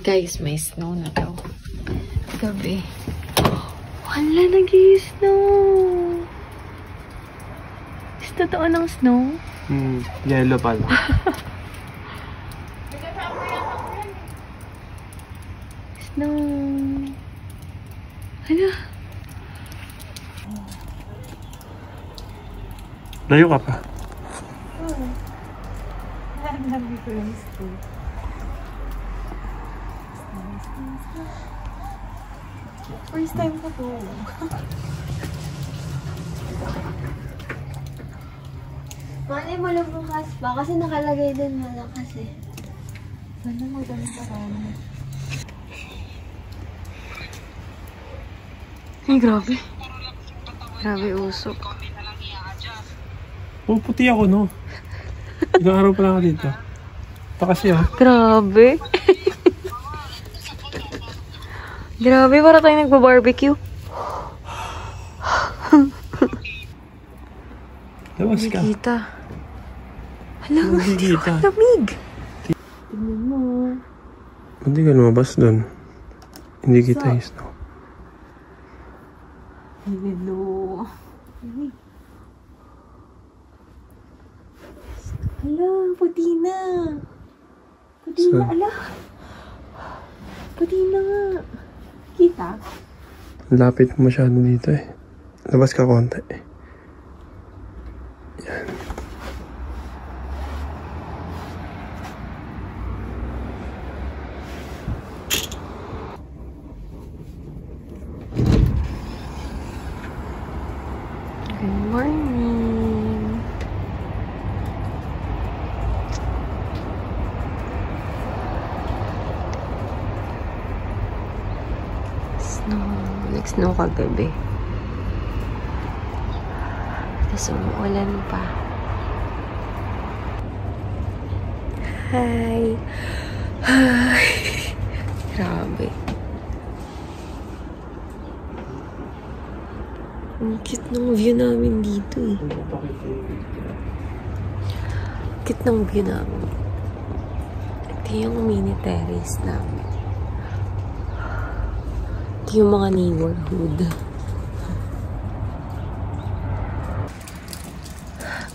Guys, may snow na daw. Gabi. Wala, nag-i-snow. Is totoo ng snow? Yellow pala. Snow. Hala. Layo ka pa. Nandito ko yung snow. First time ko to. Malay mo lang bukas pa kasi nakalagay din malakas eh. Sana magdami parang. Ay, grabe. Grabe usok. Oh, puti ako, no? Ilang araw pa lang ako dito. Ito kasi, oh. Grabe. Grabe, para tayo nagpa-barbecue. Labas ka. Hindi kita. Hala, hindi ko lamig. Tignan mo. Hindi ka lumabas doon. Hindi kita yung snow. Hello. Hala, puti na. Puti na, ala. Puti na nga. Kita? Lapit mo masyado dito eh. Labas ka konti. Yan. Good morning. Snow. Nag-snow kagabi. Tapos umuulan pa. Hi. Hi. Grabe. Ang cute ng view namin dito eh. Cute ng view namin. Ito yung mini terrace namin. Ito yung mga neighborhood.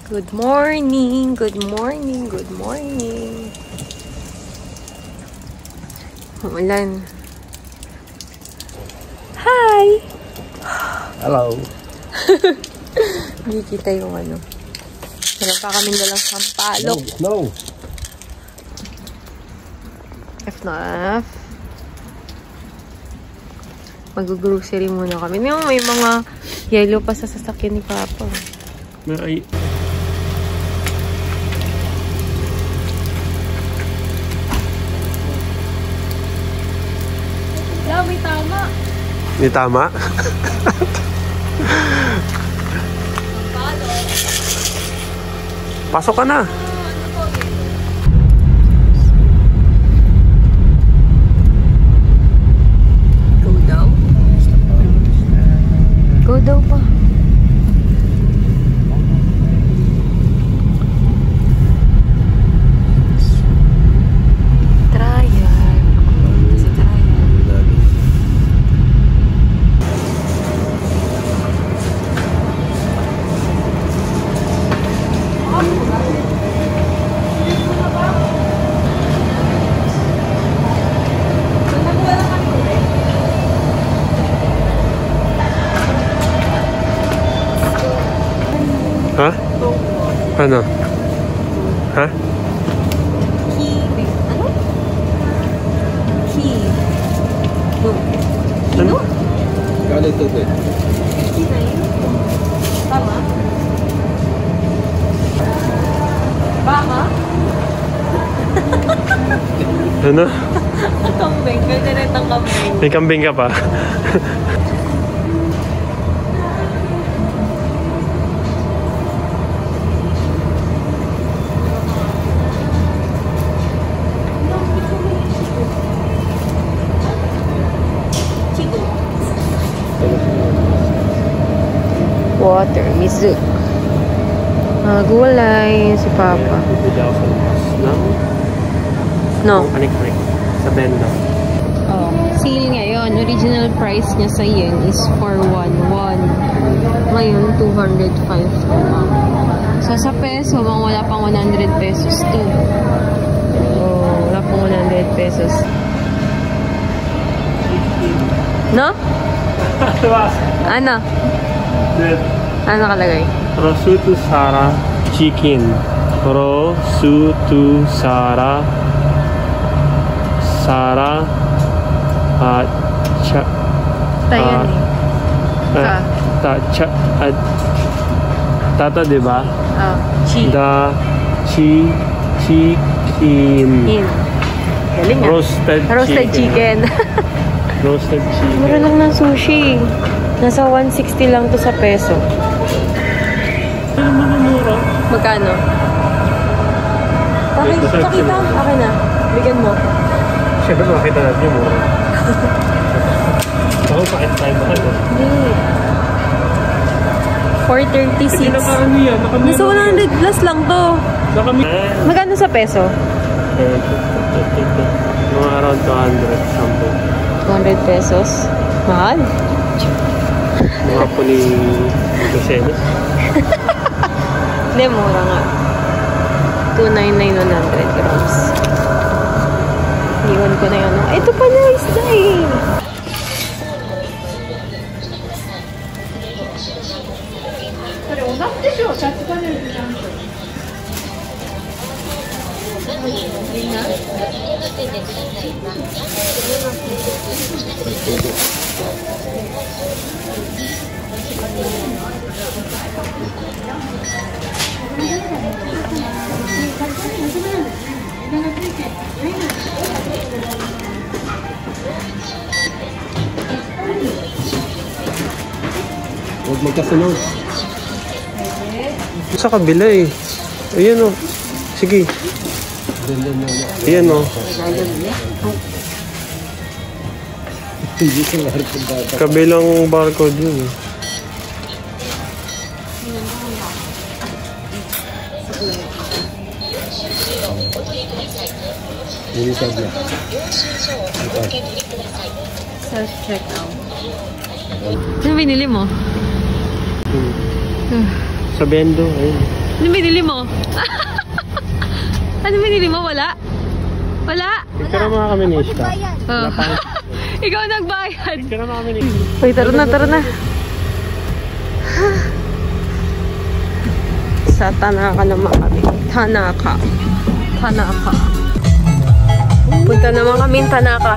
Good morning! Good morning! Good morning! Umulan. Hi! Hello! Hindi kita yung ano. Wala pa kami dalang sampalok. No! F na F. Mag-grocery muna kami. May mga yellow pa sa sasakyan ni Papa. May... Yeah, may tama. May tama? Pasok ka na. Go daw? Go daw pa. Ha? Ano? Ha? Key. Ano? Key. No. Ano? Galit ito din. Key na yun. Tama? Baka? Ano? Kambing. Ganda rin ang kambing. May kambing ka pa? Water, mizuk. Gulay si Papa. Bibili ako sa labas ng No. panik-panik. Sa benda. Oh, sale ngayon. Original price niya sa yen is 411. Ngayon, 205 na. So, sa peso, wala pang 100 pesos to. Oh, wala pang 100 pesos. No? Ano? Ano kalagay? Prosciutto Sara Chicken. Prosciutto Sara Tayan eh. Tata, diba? Chi. Chicken. Galing ah. Roasted chicken. Roasted chicken. Mura lang ng sushi. Nasa 160 lang to sa peso. Magkano? Pakita. Akin na. Bigyan mo. Siyempre makita natin yung mura. Ako pakit tayo ba kayo? Hindi. 436. Hindi nakaano yan. Nasa 100 plus lang to. Magkano sa peso? Mga around 200 something. 200 pesos? Mahal? Mga po ni Lucenes. Hindi, mura nga. 299 100 grams. Iwan ko na yun. Ito pa na isda eh. Huwag magkasunod. Sa kabila eh. Ayan o. Sige. Ayan o. Kabilang barcode yun eh. Self-checkout. Ano binili mo? Sa bendo. Ayun. Ano binili mo? Ano binili mo? Wala? Wala? Pero mga kami ni Ishka. Oh. Ikaw nagbayad. Pero mga kami ni Uy, tara na. Sa Tanaka naman kami. Tanaka. Punta naman kami Tanaka.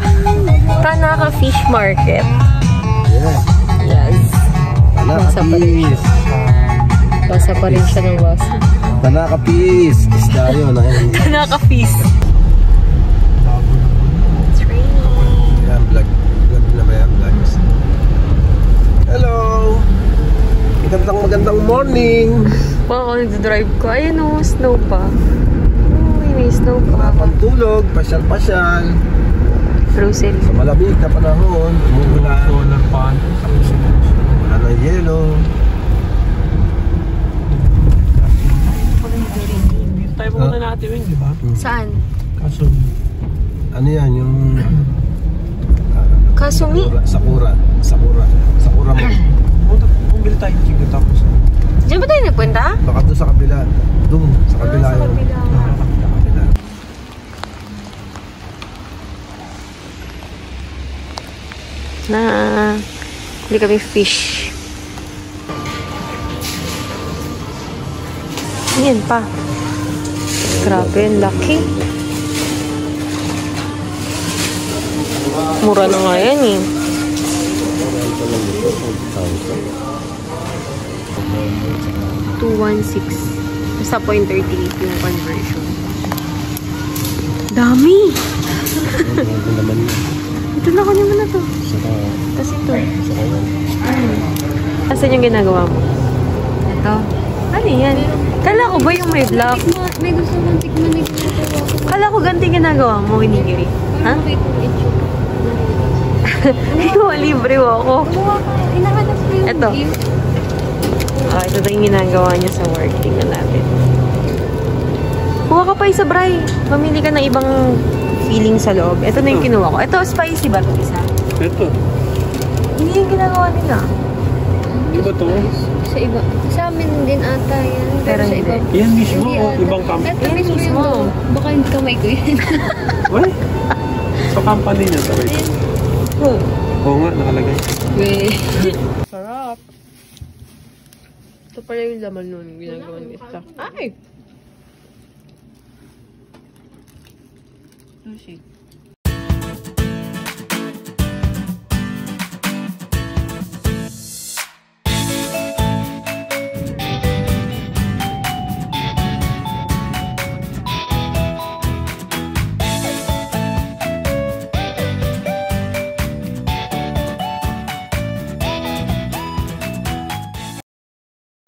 Tanaka Fish Market. Yes. Basa pa rin siya. Basa pa rin siya ng basa. Tanaka Peace. Isda yun. Tanaka Fish. It's raining. Yan, vlog na ba yan? Vlogs. Hello! Magandang morning! Wow, nag-drive ko. Ayun o, snow pa. May snow pa. Pantulog, pasyal-pasyal. Frozen. Sa malamig na panahon, umula. solar pan. Wala ng yelo. Tayo pumunta natin yun, di ba? Saan? Kaso, Ano yan, yung... Kasumi? Sakura mo. bumili tayo ng chicken tapos. Diyan ba tayo nagpunta? Baka doon sa kabila. Doon, sa kabila Sa yun. kabila. Sa kabila. Hindi kami fish. Ayan pa. Grabe, laki. Mura na nga yan eh. $216. Basta 0.38 yung conversion. Dami! Ito na ko naman na to. Tapos ito. Asan yung ginagawa mo? Ito. Ano yan? Kala ko ba yung may block? May gusto mong tikman na ginagawa. Kala ko ganti ginagawa mo, hinigiri. Ha? Ikaw, libre mo ako. Inahanap ko yung Ito. Ito daw yung ginagawa niya sa work. Tingnan natin. Kuha ka pa isa, Bray. Mamili ka ng ibang filling sa loob. Ito na yung kinuha ko. Ito, spicy ba ito isa? Ito. Hindi yung ginagawa nila. Iba to. Sa iba. Sa amin din ata yan. Pero sa hindi. iba. Yan mismo. Hindi ata. Ibang company. Ito Yan mismo mismo. yung baka yung kamay ko yun. Uy. Sa company niya. Sabay ito. Oo nga, nakalagay. Wait. Sarap. Ito pala yung laman nun. Ginagawa ng isa. Ay! Sushi.